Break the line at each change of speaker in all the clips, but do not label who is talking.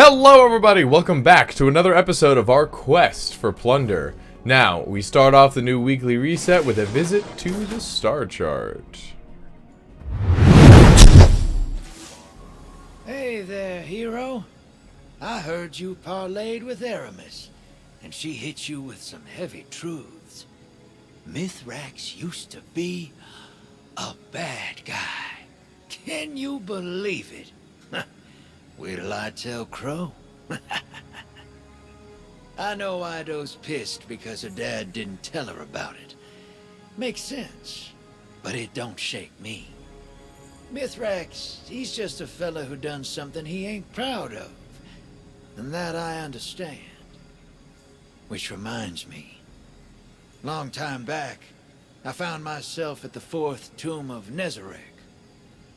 Hello everybody, welcome back to another episode of our quest for Plunder. Now, we start off the new weekly reset with a visit to the star chart.
Hey there, hero. I heard you parlayed with Eramis, and she hit you with some heavy truths. Mithrax used to be a bad guy. Can you believe it? Wait till I tell Crow. I know Ido's pissed because her dad didn't tell her about it. Makes sense, but it don't shake me. Mithrax, he's just a fella who done something he ain't proud of. And that I understand. Which reminds me. Long time back, I found myself at the 4th tomb of Nezarec.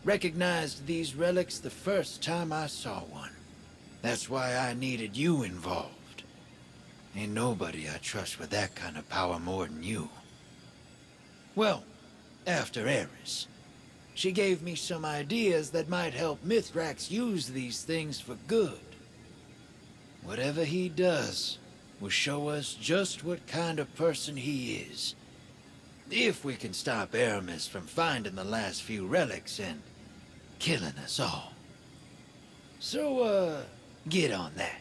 Recognized these relics the first time I saw one. That's why I needed you involved. Ain't nobody I trust with that kind of power more than you. Well, after Eris, she gave me some ideas that might help Mithrax use these things for good. Whatever he does will show us just what kind of person he is. If we can stop Eramis from finding the last few relics and killing us all. So, get on that.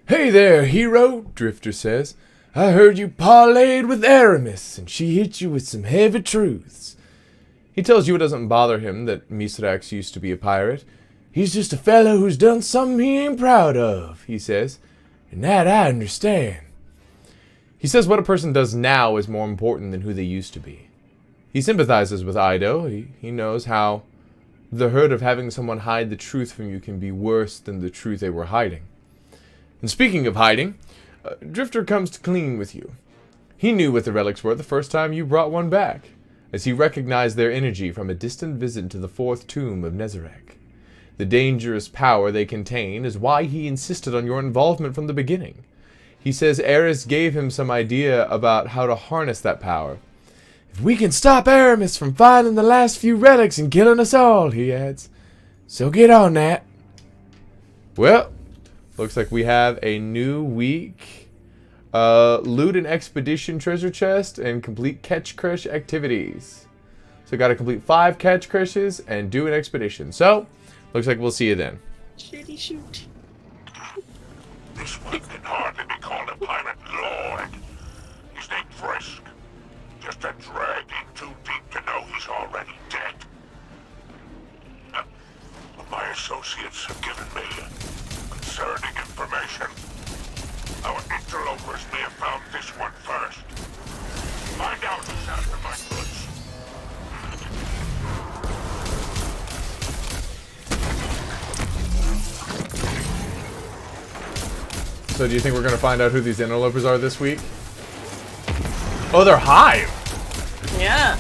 Hey there, hero, Drifter says. I heard you parlayed with Eramis, and she hit you with some heavy truths. He tells you it doesn't bother him that Mithrax used to be a pirate. He's just a fellow who's done something he ain't proud of, he says. And that I understand. He says what a person does now is more important than who they used to be. He sympathizes with Ido. He knows how the hurt of having someone hide the truth from you can be worse than the truth they were hiding. And speaking of hiding, Drifter comes to clean with you. He knew what the relics were the first time you brought one back, as he recognized their energy from a distant visit to the 4th tomb of Nezarec. The dangerous power they contain is why he insisted on your involvement from the beginning. He says Eris gave him some idea about how to harness that power. If we can stop Eramis from finding the last few relics and killing us all, he adds. So get on that. Well, looks like we have a new week. Loot an expedition treasure chest and complete catch crush activities. So got to complete 5 catch crushes and do an expedition. So, looks like we'll see you then.
Shooty shoot.
This one can hardly be called a pirate lord. His name Frisk. Just a dragging too deep to know he's already dead. My associates have given me concerning information. Our interlopers may have found this one first. Find out who's after my goods.
So do you think we're going to find out who these interlopers are this week? Oh, they're Hive!
Yeah.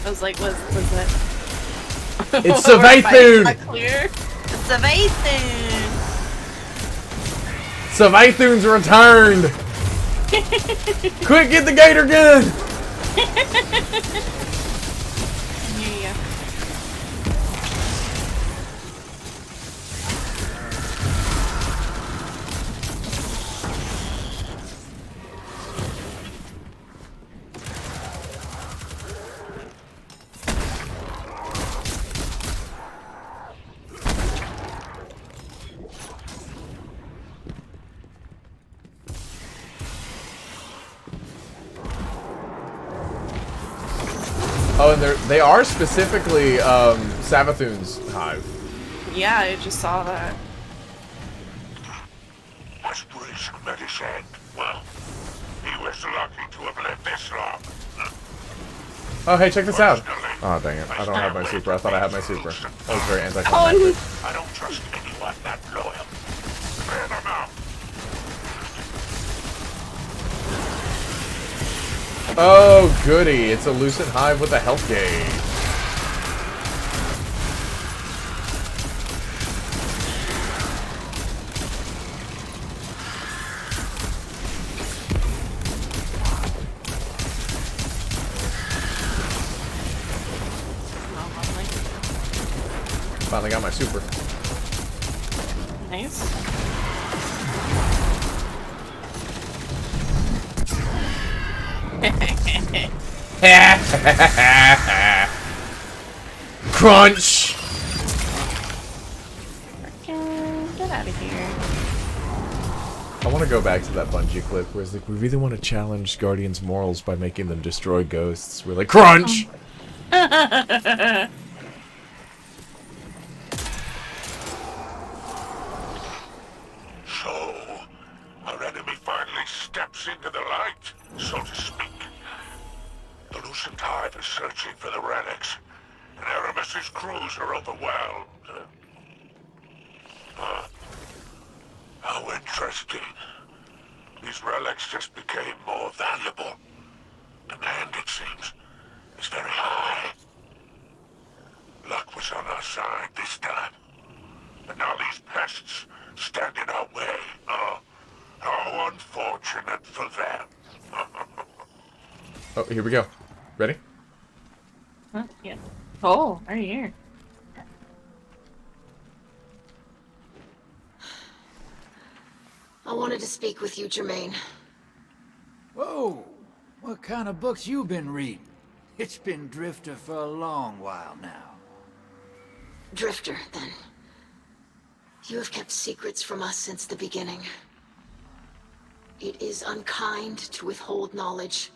I was like, was that?
It's Savathun!
Not clear. It's Savathun!
Savathun's returned! Quick, get the gator gun!
Yeah.
Oh, and they are specifically Savathun's hive.
Yeah, I just saw that.
Must risk medicine. Well, he was lucky to have lived this long.
Oh, hey, check this out. Oh, dang it. I don't have my super. I thought I had my super. That was very anticlimactic.
I don't trust anyone that loyal. Clear them out.
Oh, goody. It's a Lucent Hive with a health gauge. Finally got my super.
Nice.
Crunch!
Get out of here.
I want to go back to that Bungie clip where it's like, we really want to challenge Guardians' morals by making them destroy ghosts. We're like, crunch!
So, our enemy finally steps into the light, so to speak. The Lucent Hive is searching for the relics, and Eramis' crews are overwhelmed. How interesting. These relics just became more valuable. Demand, it seems, is very high. Luck was on our side this time. But now these pests stand in our way. How unfortunate for them.
Oh, here we go. Ready?
Huh? Yeah. Oh, right here.
I wanted to speak with you, Jermaine.
Whoa! What kind of books you been reading? It's been Drifter for a long while now.
Drifter, then. You have kept secrets from us since the beginning. It is unkind to withhold knowledge.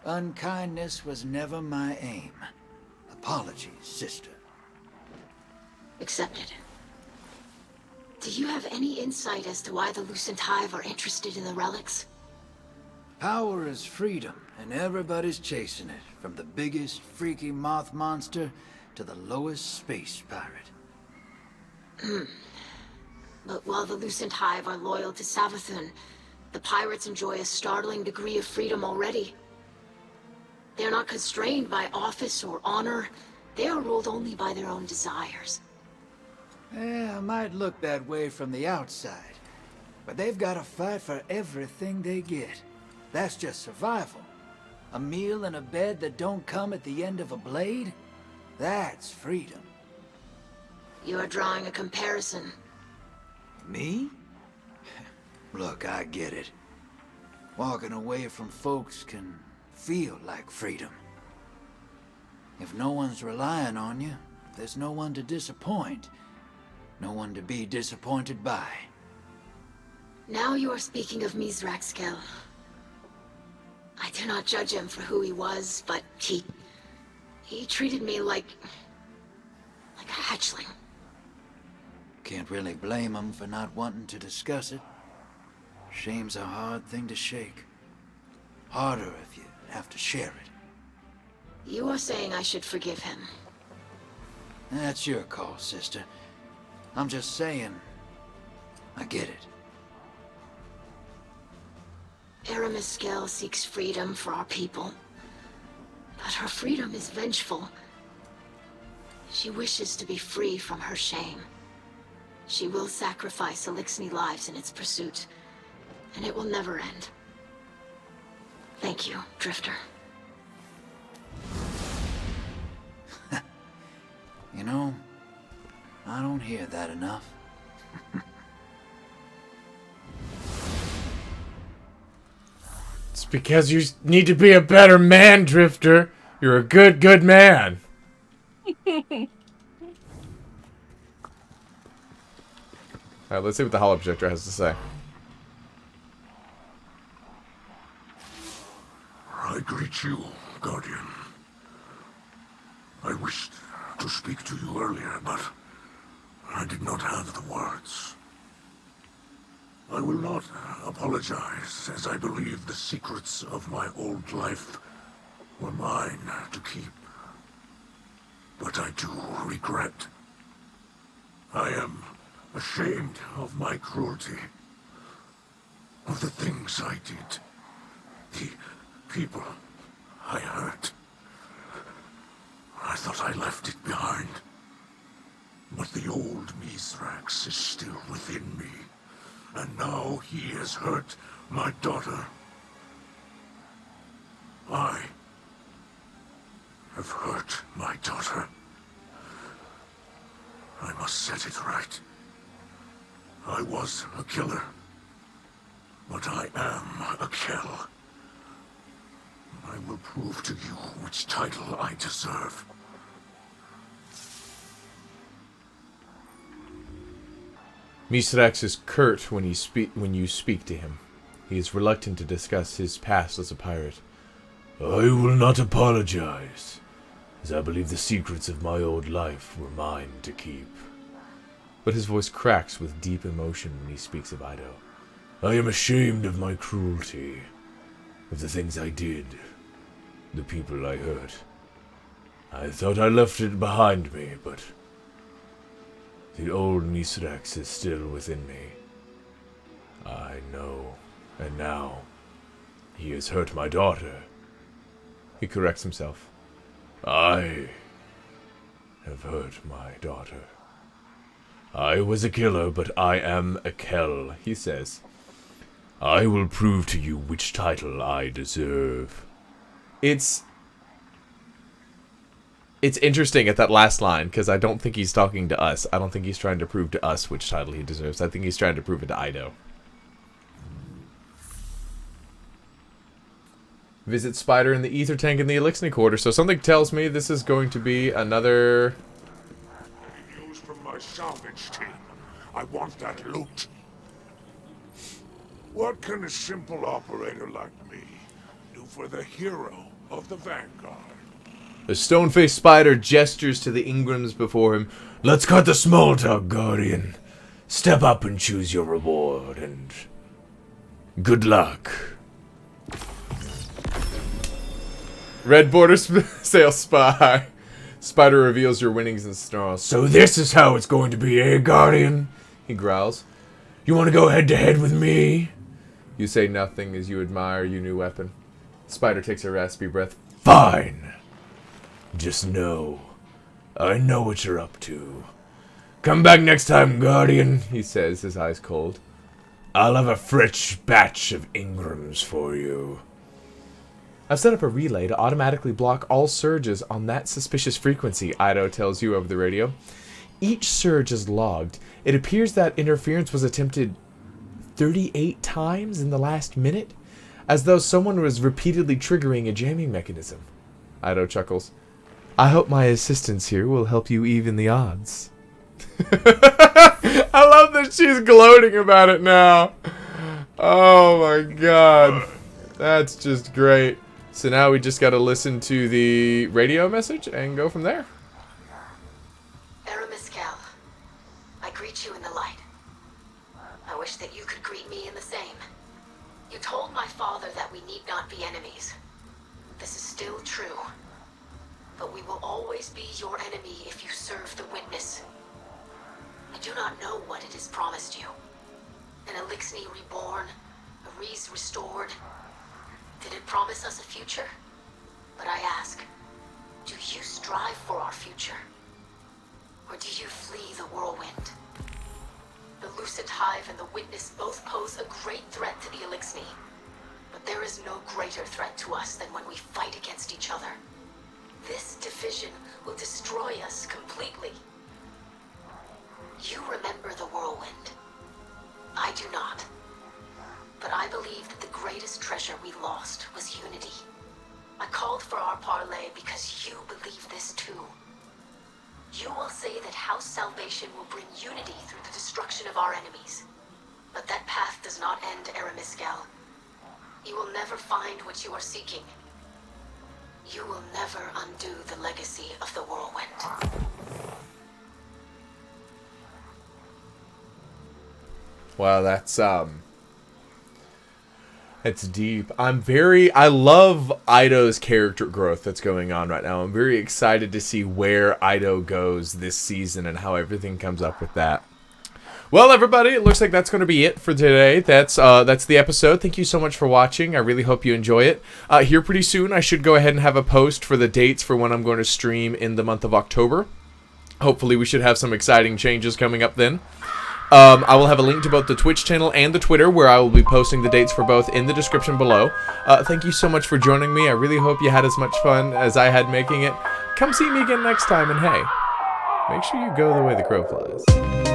Unkindness was never my aim. Apologies, sister.
Accepted. Do you have any insight as to why the Lucent Hive are interested in the relics?
Power is freedom, and everybody's chasing it. From the biggest, freaky moth monster to the lowest space pirate.
But while the Lucent Hive are loyal to Savathun, the pirates enjoy a startling degree of freedom already. They are not constrained by office or honor. They are ruled only by their own desires.
Yeah, it might look that way from the outside, but they've got to fight for everything they get. That's just survival. A meal and a bed that don't come at the end of a blade? That's freedom.
You are drawing a comparison.
Me? Look, I get it. Walking away from folks can feel like freedom. If no one's relying on you, there's no one to disappoint. No one to be disappointed by.
Now you are speaking of Mizraxkel. I do not judge him for who he was, but he treated me like a hatchling.
Can't really blame him for not wanting to discuss it. Shame's a hard thing to shake. Harder if you have to share it.
You are saying I should forgive him.
That's your call, sister. I'm just saying, I get it.
Eramis seeks freedom for our people. But her freedom is vengeful. She wishes to be free from her shame. She will sacrifice Elixni lives in its pursuit, and it will never end. Thank you, Drifter.
You know, I don't hear that enough.
It's because you need to be a better man, Drifter. You're a good man. Alright, let's see what the Hollow Projector has to say.
I greet you, Guardian. I wished to speak to you earlier, but I did not have the words. I will not apologize, as I believe the secrets of my old life were mine to keep. But I do regret. I am ashamed of my cruelty, of the things I did, the people I hurt. I thought I left it behind. But the old Mithrax is still within me. And now he has hurt my daughter. I have hurt my daughter. I must set it right. I was a killer, but I am a kill. I will prove to you which title I deserve.
Mithrax is curt when you speak to him. He is reluctant to discuss his past as a pirate. I will not apologize, as I believe the secrets of my old life were mine to keep. But his voice cracks with deep emotion when he speaks of Ido. I am ashamed of my cruelty, of the things I did, the people I hurt. I thought I left it behind me, but the old Mithrax is still within me. I know, and now he has hurt my daughter. He corrects himself. I have hurt my daughter. I was a killer, but I am a Kell, he says. I will prove to you which title I deserve. It's interesting at that last line, because I don't think he's talking to us. I don't think he's trying to prove to us which title he deserves. I think he's trying to prove it to Ido. Visit Spider in the ether tank in the Elixir Quarter. So something tells me this is going to be another...
News from my salvage team. I want that loot. What can a simple operator like me do for the hero of the Vanguard?
The stone-faced spider gestures to the Ingrams before him. Let's cut the small talk, Guardian. Step up and choose your reward, and good luck. Red border sail spy. Spider reveals your winnings and snarls. So this is how it's going to be, eh, Guardian? He growls. You want to go head-to-head with me? You say nothing as you admire your new weapon. Spider takes a raspy breath. Fine. Just know, I know what you're up to. Come back next time, Guardian, he says, his eyes cold. I'll have a fresh batch of Ingrams for you. I've set up a relay to automatically block all surges on that suspicious frequency, Ido tells you over the radio. Each surge is logged. It appears that interference was attempted 38 times in the last minute, as though someone was repeatedly triggering a jamming mechanism. Ido chuckles. I hope my assistance here will help you even the odds. I love that she's gloating about it now. Oh my god. That's just great. So now we just gotta listen to the radio message and go from there.
Eramis, I greet you in the light. I wish that you could greet me in the same. You told my father that we need not be enemies. This is still true. But we will always be your enemy if you serve the Witness. I do not know what it has promised you. An Elixir reborn, a Reese restored. Did it promise us a future? But I ask, do you strive for our future? Or do you flee the whirlwind? The Lucent Hive and the Witness both pose a great threat to the Elixir. But there is no greater threat to us than when we fight against each other. This division will destroy us completely. You remember the whirlwind. I do not. But I believe that the greatest treasure we lost was unity. I called for our Parley because you believe this too. You will say that House Salvation will bring unity through the destruction of our enemies. But that path does not end, Eramis. You will never find what you are seeking. You will never undo the legacy of the whirlwind.
Wow, that's deep. I love Ido's character growth that's going on right now. I'm very excited to see where Ido goes this season and how everything comes up with that. Well, everybody, it looks like that's going to be it for today. That's the episode. Thank you so much for watching. I really hope you enjoy it. Here pretty soon, I should go ahead and have a post for the dates for when I'm going to stream in the month of October. Hopefully, we should have some exciting changes coming up then. I will have a link to both the Twitch channel and the Twitter, where I will be posting the dates for both in the description below. Thank you so much for joining me. I really hope you had as much fun as I had making it. Come see me again next time, and hey, make sure you go the way the crow flies.